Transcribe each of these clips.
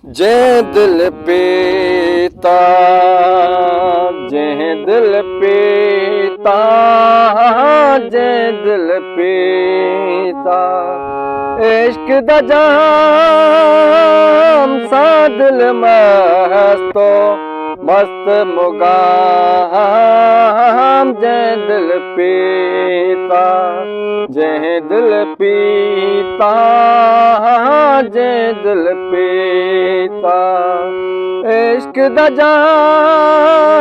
जै दिल पीता, जै दिल पीता, जै दिल पीता, इश्क दा जाम सा दिल मस्तो मस्त मुगाम। जै दिल पीता, जै दिल पीता, जै दिल पीता, इश्क दा जाम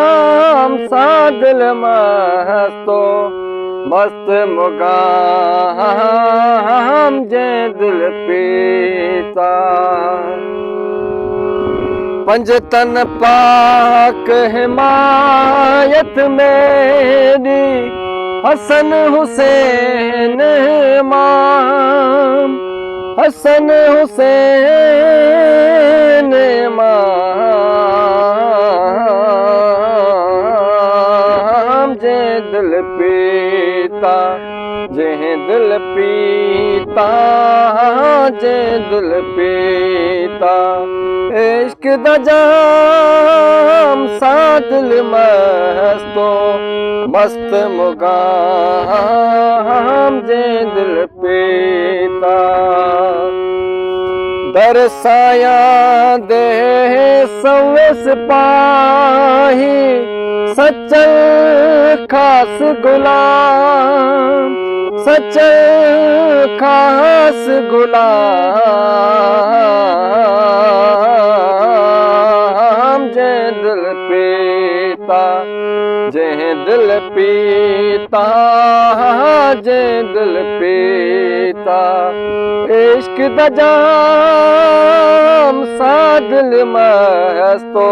सा दिल मस्तो मस्त मुगाम। जै दिल पीता, पंज तन पाक हिमायत मेरी, हसन हुसैन इमाम, हसन हुसैन इमाम। जै दिल पीता, जै दिल पीता, जै दिल पीता, इश्क दा जाम सा दिल मस्तो मस्त मुगाम। जै दिल पीता, दरसाया दे सवे सिपाही, सच्चल खास गुलाम, सच्चल खास गुलाम। जै दिल पीता, जै दिल पीता, जै दिल पीता, इश्क दा जाम सा दिल मस्तो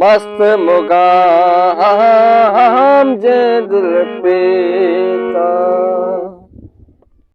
मस्त मुगाम। जै दिल पीता।